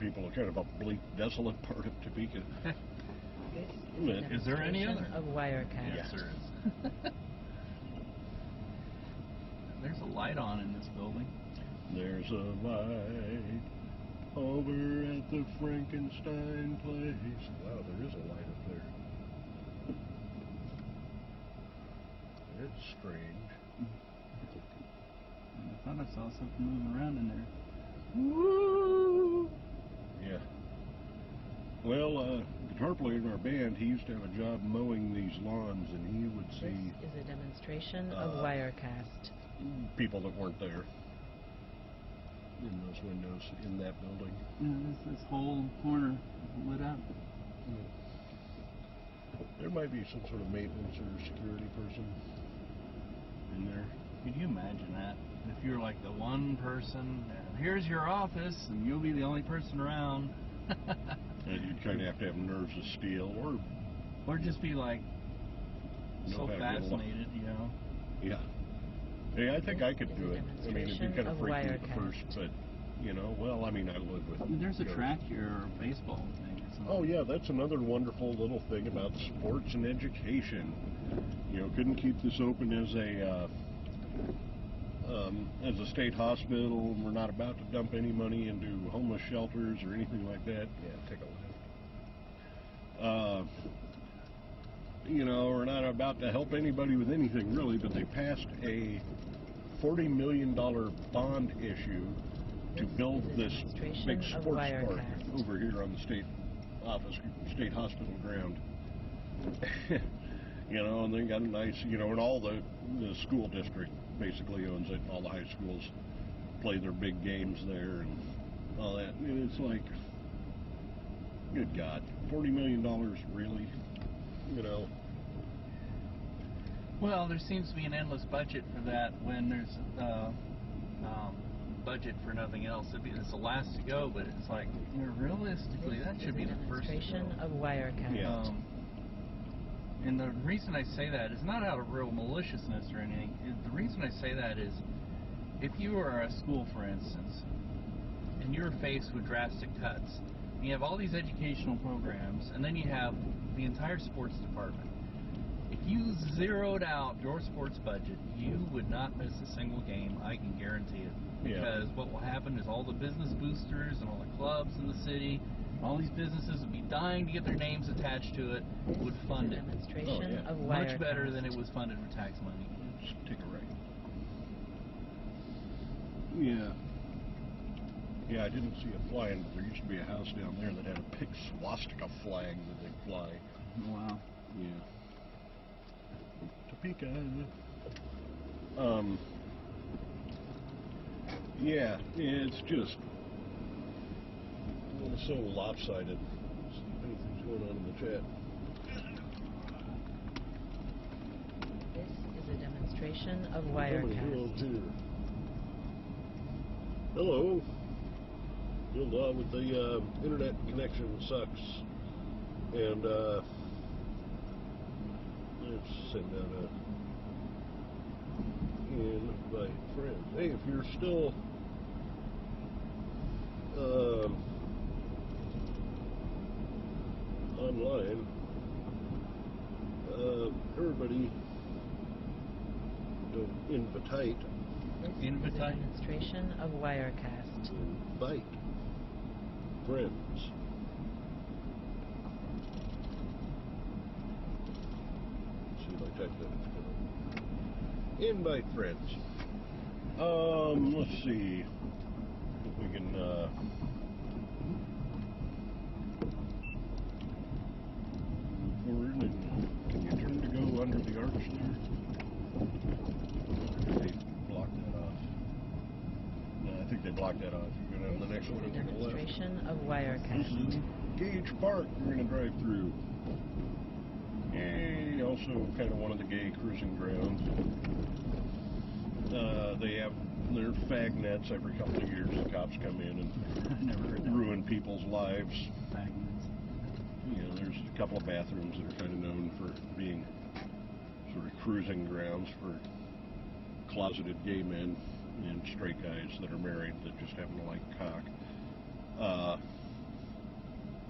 people, kind of a bleak, desolate part of Topeka. Is there any other? Of Wirecast. Yes, there is. There's a light on in this building. There's a light over at the Frankenstein place. Wow, there is a light up there. It's strange. I thought I saw something moving around in there. Woo! Yeah. Well, guitar player in our band, he used to have a job mowing these lawns, and he would see This is a demonstration of Wirecast. people that weren't there in those windows in that building. Yeah, this whole corner lit up. There might be some sort of maintenance or security person in there. Could you imagine that? If you're like the one person, here's your office, and you'll be the only person around. And you'd kind of have to have nerves of steel, or just be like so know how to get fascinated, you know. Yeah. Hey, I think I could do it. I mean, it'd be kind of freaky at first, but, you know, well, I mean, I live with... There's a track here, or a baseball thing or something. Oh, yeah, that's another wonderful little thing about sports and education. You know, couldn't keep this open as a state hospital, and we're not about to dump any money into homeless shelters or anything like that. Yeah, take a left. You know, we're not about to help anybody with anything, really, but they passed a $40 million bond issue to build this big sports park over here on the state hospital ground. You know, and they got a nice, you know, and all the school district basically owns it. All the high schools play their big games there and all that. And it's like, good God, $40 million, really? You know. Well, there seems to be an endless budget for that when there's budget for nothing else. It's the last to go, but it's like, you know, realistically, that should be the first to go. Demonstration of Wirecast. Yeah. And the reason I say that is not out of real maliciousness or anything. The reason I say that is, if you are a school, for instance, and you're faced with drastic cuts, you have all these educational programs, and then you have the entire sports department. If you zeroed out your sports budget, you would not miss a single game, I can guarantee it. Because what will happen is all the business boosters and all the clubs in the city, all these businesses would be dying to get their names attached to it, would fund it. Demonstration of Much better than it was funded with tax money. Just take a right. Yeah. Yeah, I didn't see it flying, but there used to be a house down there that had a big swastika flag that they'd fly. Wow. Yeah. Topeka. Yeah, it's just so lopsided. Let's see if anything's going on in the chat. This is a demonstration of Somebody Wirecast. here. Hello. With the internet connection sucks, and let's send out a invite friends. Hey, if you're still online, everybody don't invite. This is a demonstration of Wirecast. Invite friends. Let's see if I type that. Invite friends. Let's see if we can move forward. And can you turn to go under the arch there? They blocked that off. No, I think they blocked that off. You go down to the next one and take a left. Demonstration of This Wirecast. is Gage Park. We're going to drive through. Yay! Also, kind of one of the gay cruising grounds. They have their fag nets every couple of years. The cops come in and ruin people's lives. Fag nets. You know, there's a couple of bathrooms that are kind of known for being sort of cruising grounds for closeted gay men and straight guys that are married that just happen to like cock.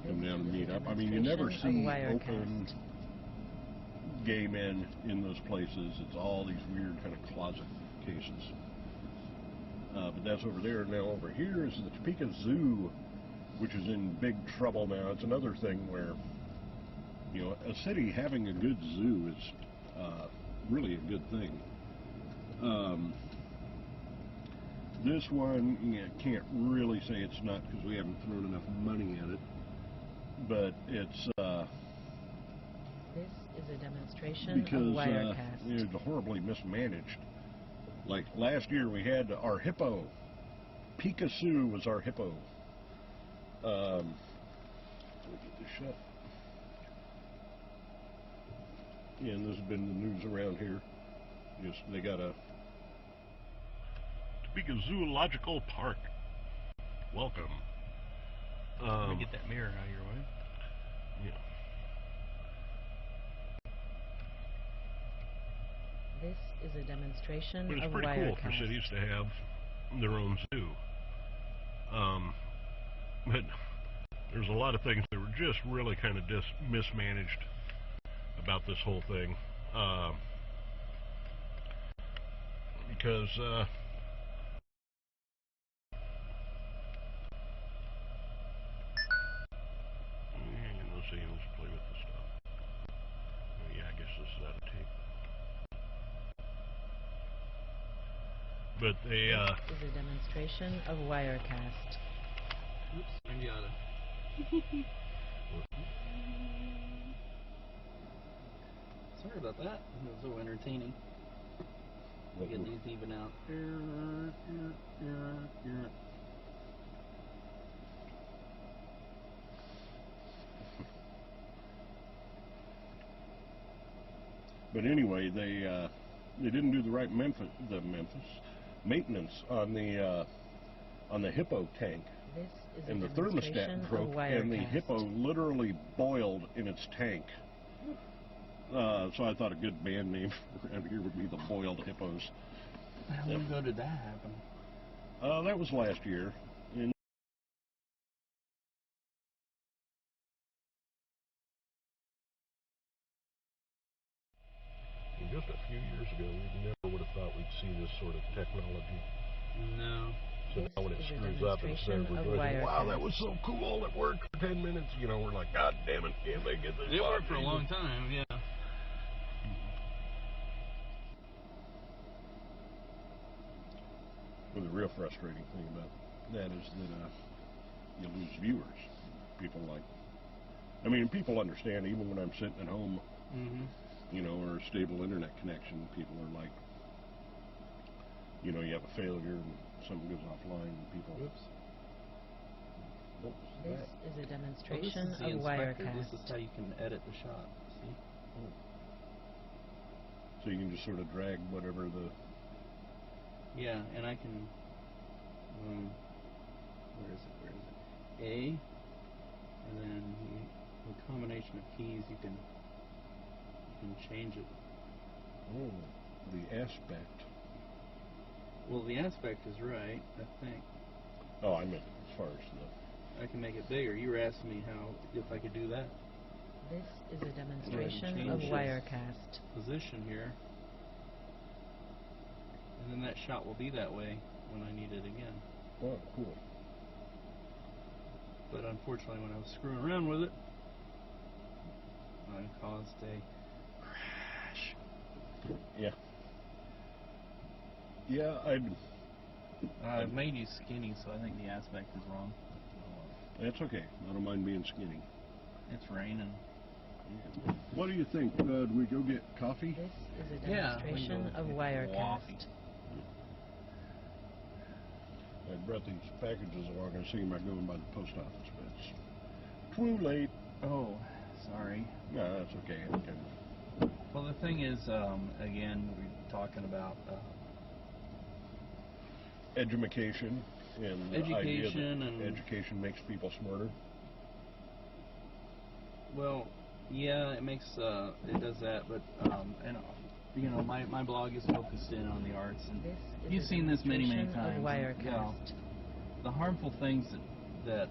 come down and This is meet a up. I mean, you never demonstration see of open Wirecast. gay men in those places. It's all these weird kind of closet cases. But that's over there. Now over here is the Topeka Zoo, which is in big trouble now. It's another thing where, you know, a city having a good zoo is really a good thing. This one, you can't really say it's not because we haven't thrown enough money at it, but it's This is a demonstration because of Wirecast. it's horribly mismanaged. Like last year, we had our hippo. Picasso was our hippo. Let me get this shut. Yeah, and this has been the news around here. Just they got a Topeka Zoological Park. Welcome. Let me get that mirror out of your way. Yeah. This is a demonstration But it's of pretty cool for Wirecast. cities to have their own zoo. But there's a lot of things that were just really kind of mismanaged about this whole thing. Because let's see, let's play with this stuff. Oh, yeah, I guess this is out of tape. But they, This is a demonstration of Wirecast. Oops, maybe I oughta. Sorry about that. It was so entertaining. Get these even out. But anyway, they didn't do the right maintenance on the hippo tank, This is and a the demonstration thermostat broke, of and the Wirecast. hippo literally boiled in its tank. So I thought a good band name around here would be the Boiled Hippos. How long ago did that happen? That was last year. In just a few years ago, we never would have thought we'd see this sort of technology. No. So This now when it is a screws up instead of demonstration of rejoicing, wow, that Wirecast. was so cool, it worked for 10 minutes, you know, we're like, God damn it, can't they get this? It worked for a long time, yeah. Well, the real frustrating thing about that is that you lose viewers. People like, I mean, people understand even when I'm sitting at home, you know, or a stable internet connection, people are like, you know, you have a failure and something goes offline and people. Oops. What was This that? is a Oh, demonstration this is the of inspector. Wirecast. This is how you can edit the shot. See? Oh. So you can just sort of drag whatever the. Yeah, and I can. Where is it? A, and then with a combination of keys, you can change it. Oh, the aspect. Well, the aspect is right, I think. Oh, I meant as far as the. I can make it bigger. You were asking me if I could do that. This is a Go ahead and demonstration change of this Wirecast. position here, and then that shot will be that way when I need it again. Oh, cool. But unfortunately, when I was screwing around with it, I caused a crash. Yeah. Yeah, I've made you skinny, so I think the aspect is wrong. That's okay. I don't mind being skinny. It's raining. What do you think? Do we go get coffee? This is a Yeah, we demonstration go of get Wirecast. coffee. I brought these packages along. I see them by going by the post office, but it's too late. Oh, sorry. No, that's okay. Well, the thing is, again, we're talking about Education and the idea education that and education makes people smarter. well, yeah, it makes it does that, but and you know, my blog is focused in on the arts, and This is you've a seen this many demonstration times. of Wirecast. You know, the harmful things that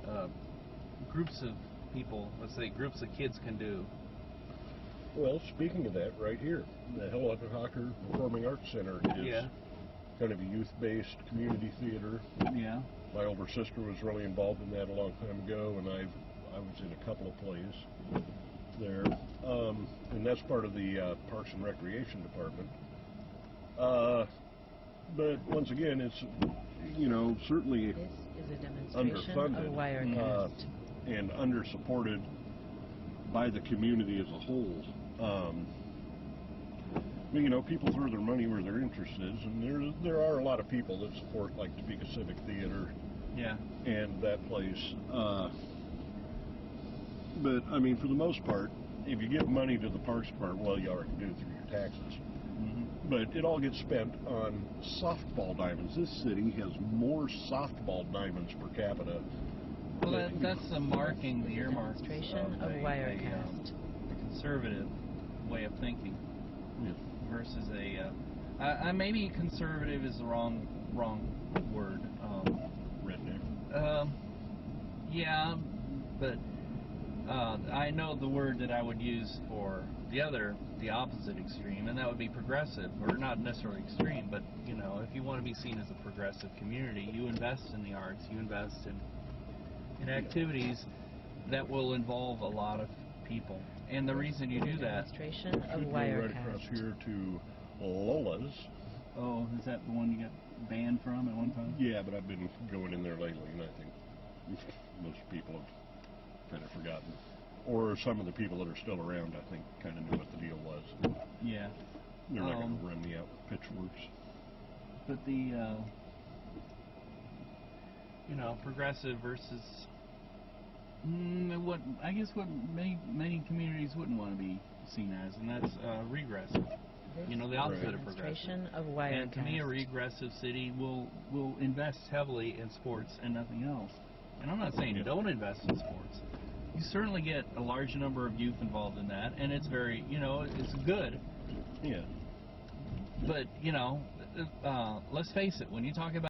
groups of people, let's say groups of kids, can do. Well, speaking of that, right here, the Hillhawker Performing Arts Center is Yeah. kind of a youth-based community theater. Yeah. My older sister was really involved in that a long time ago, and I was in a couple of plays there, and that's part of the Parks and Recreation Department. But once again, it's, you know, certainly This is a demonstration of underfunded Wirecast. and undersupported by the community as a whole. But, you know, people throw their money where their interest is, and there are a lot of people that support, like, Topeka Civic Theater Yeah. and that place. But, I mean, for the most part, if you give money to the Parks Department, well, you already do through your taxes. Mm-hmm. But it all gets spent on softball diamonds. This city has more softball diamonds per capita. Well, that's the marking, the earmarks Demonstration of Wirecast. a conservative way of thinking Yeah. versus maybe conservative is the wrong word. Redneck. Yeah, but I know the word that I would use for the opposite extreme, and that would be progressive, or not necessarily extreme, but, you know, if you want to be seen as a progressive community, you invest in the arts, you invest in activities that will involve a lot of people. And the reason you do that... Demonstration of Should go right across Wirecast. here to Lola's. Oh, is that the one you got banned from at one time? Yeah, but I've been going in there lately, and I think most people have kind of forgotten. Or some of the people that are still around, I think, kind of knew what the deal was. Yeah. They're not going to run me out with pitchforks. But the, you know, progressive versus what many communities wouldn't want to be seen as, and that's regressive. This You know, the is opposite a of progressive. demonstration of Wirecast. And to me, a regressive city will invest heavily in sports and nothing else. And I'm not saying don't invest in sports. You certainly get a large number of youth involved in that, and it's very, you know, it's good. Yeah. But, you know, let's face it, when you talk about